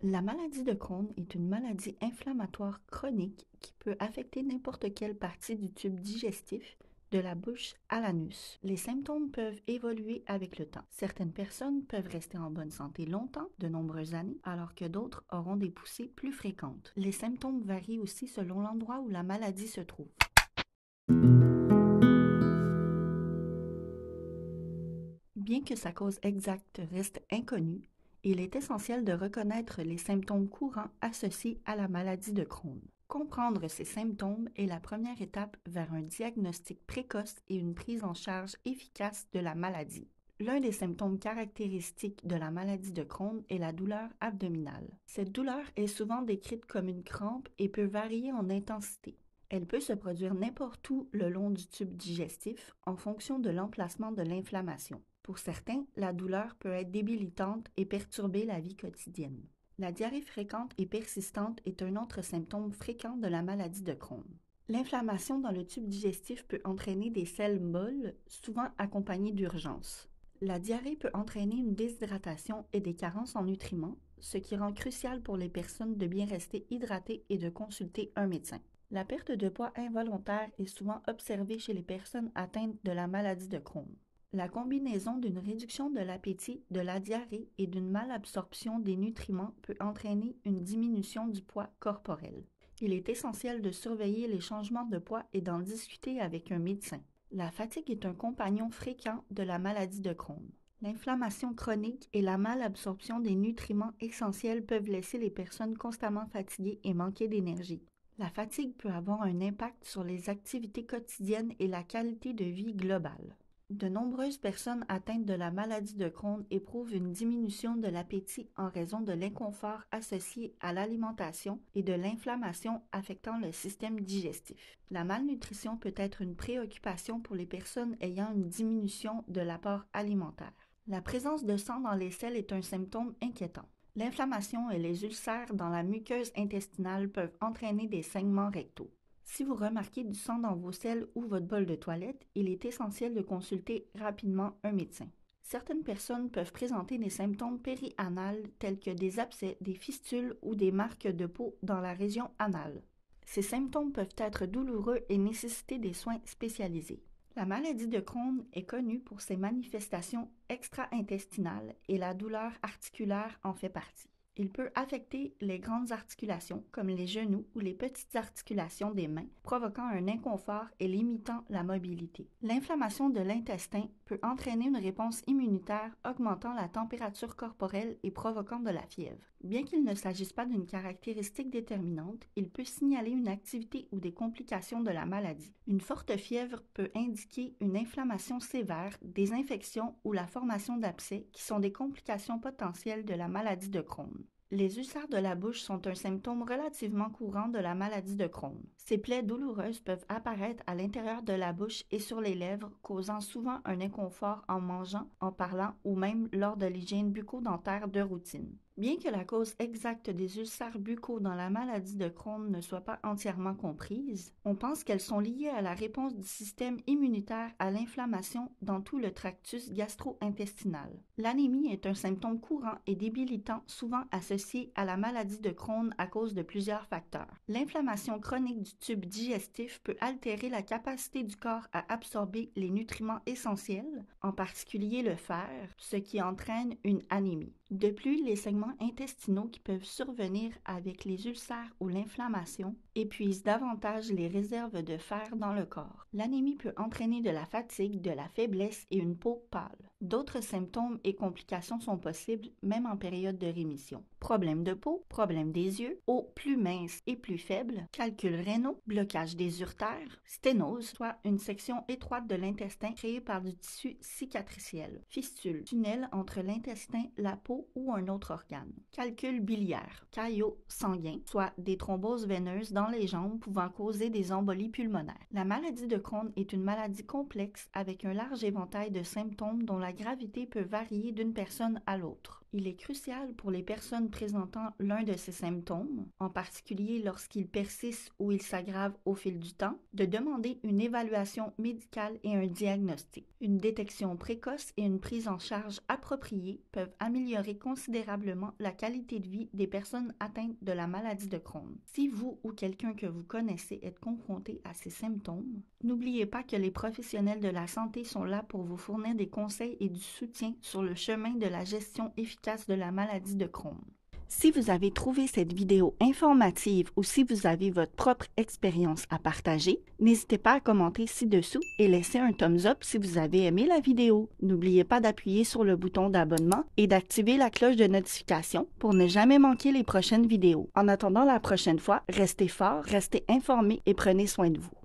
La maladie de Crohn est une maladie inflammatoire chronique qui peut affecter n'importe quelle partie du tube digestif, de la bouche à l'anus. Les symptômes peuvent évoluer avec le temps. Certaines personnes peuvent rester en bonne santé longtemps, de nombreuses années, alors que d'autres auront des poussées plus fréquentes. Les symptômes varient aussi selon l'endroit où la maladie se trouve. Bien que sa cause exacte reste inconnue, il est essentiel de reconnaître les symptômes courants associés à la maladie de Crohn. Comprendre ces symptômes est la première étape vers un diagnostic précoce et une prise en charge efficace de la maladie. L'un des symptômes caractéristiques de la maladie de Crohn est la douleur abdominale. Cette douleur est souvent décrite comme une crampe et peut varier en intensité. Elle peut se produire n'importe où le long du tube digestif en fonction de l'emplacement de l'inflammation. Pour certains, la douleur peut être débilitante et perturber la vie quotidienne. La diarrhée fréquente et persistante est un autre symptôme fréquent de la maladie de Crohn. L'inflammation dans le tube digestif peut entraîner des selles molles, souvent accompagnées d'urgences. La diarrhée peut entraîner une déshydratation et des carences en nutriments, ce qui rend crucial pour les personnes de bien rester hydratées et de consulter un médecin. La perte de poids involontaire est souvent observée chez les personnes atteintes de la maladie de Crohn. La combinaison d'une réduction de l'appétit, de la diarrhée et d'une malabsorption des nutriments peut entraîner une diminution du poids corporel. Il est essentiel de surveiller les changements de poids et d'en discuter avec un médecin. La fatigue est un compagnon fréquent de la maladie de Crohn. L'inflammation chronique et la malabsorption des nutriments essentiels peuvent laisser les personnes constamment fatiguées et manquer d'énergie. La fatigue peut avoir un impact sur les activités quotidiennes et la qualité de vie globale. De nombreuses personnes atteintes de la maladie de Crohn éprouvent une diminution de l'appétit en raison de l'inconfort associé à l'alimentation et de l'inflammation affectant le système digestif. La malnutrition peut être une préoccupation pour les personnes ayant une diminution de l'apport alimentaire. La présence de sang dans les selles est un symptôme inquiétant. L'inflammation et les ulcères dans la muqueuse intestinale peuvent entraîner des saignements rectaux. Si vous remarquez du sang dans vos selles ou votre bol de toilette, il est essentiel de consulter rapidement un médecin. Certaines personnes peuvent présenter des symptômes périanales tels que des abcès, des fistules ou des marques de peau dans la région anale. Ces symptômes peuvent être douloureux et nécessiter des soins spécialisés. La maladie de Crohn est connue pour ses manifestations extra-intestinales et la douleur articulaire en fait partie. Il peut affecter les grandes articulations comme les genoux ou les petites articulations des mains, provoquant un inconfort et limitant la mobilité. L'inflammation de l'intestin peut entraîner une réponse immunitaire augmentant la température corporelle et provoquant de la fièvre. Bien qu'il ne s'agisse pas d'une caractéristique déterminante, il peut signaler une activité ou des complications de la maladie. Une forte fièvre peut indiquer une inflammation sévère, des infections ou la formation d'abcès qui sont des complications potentielles de la maladie de Crohn. Les ulcères de la bouche sont un symptôme relativement courant de la maladie de Crohn. Ces plaies douloureuses peuvent apparaître à l'intérieur de la bouche et sur les lèvres, causant souvent un inconfort en mangeant, en parlant ou même lors de l'hygiène bucco-dentaire de routine. Bien que la cause exacte des ulcères buccaux dans la maladie de Crohn ne soit pas entièrement comprise, on pense qu'elles sont liées à la réponse du système immunitaire à l'inflammation dans tout le tractus gastro-intestinal. L'anémie est un symptôme courant et débilitant souvent associé à la maladie de Crohn à cause de plusieurs facteurs. L'inflammation chronique du tube digestif peut altérer la capacité du corps à absorber les nutriments essentiels, en particulier le fer, ce qui entraîne une anémie. De plus, les segments intestinaux qui peuvent survenir avec les ulcères ou l'inflammation épuisent davantage les réserves de fer dans le corps. L'anémie peut entraîner de la fatigue, de la faiblesse et une peau pâle. D'autres symptômes et complications sont possibles même en période de rémission. Problèmes de peau, problèmes des yeux, eau plus mince et plus faible, calculs rénaux, blocage des urtères, sténose, soit une section étroite de l'intestin créée par du tissu cicatriciel, fistule, tunnel entre l'intestin, la peau ou un autre organe, calcul biliaire, caillots sanguins, soit des thromboses veineuses dans les jambes pouvant causer des embolies pulmonaires. La maladie de Crohn est une maladie complexe avec un large éventail de symptômes dont la gravité peut varier d'une personne à l'autre. Il est crucial pour les personnes présentant l'un de ces symptômes, en particulier lorsqu'ils persistent ou ils s'aggravent au fil du temps, de demander une évaluation médicale et un diagnostic. Une détection précoce et une prise en charge appropriée peuvent améliorer considérablement la qualité de vie des personnes atteintes de la maladie de Crohn. Si vous ou quelqu'un que vous connaissez êtes confronté à ces symptômes, n'oubliez pas que les professionnels de la santé sont là pour vous fournir des conseils et du soutien sur le chemin de la gestion efficace de la maladie de Crohn. Si vous avez trouvé cette vidéo informative ou si vous avez votre propre expérience à partager, n'hésitez pas à commenter ci-dessous et laisser un thumbs up si vous avez aimé la vidéo. N'oubliez pas d'appuyer sur le bouton d'abonnement et d'activer la cloche de notification pour ne jamais manquer les prochaines vidéos. En attendant la prochaine fois, restez forts, restez informés et prenez soin de vous.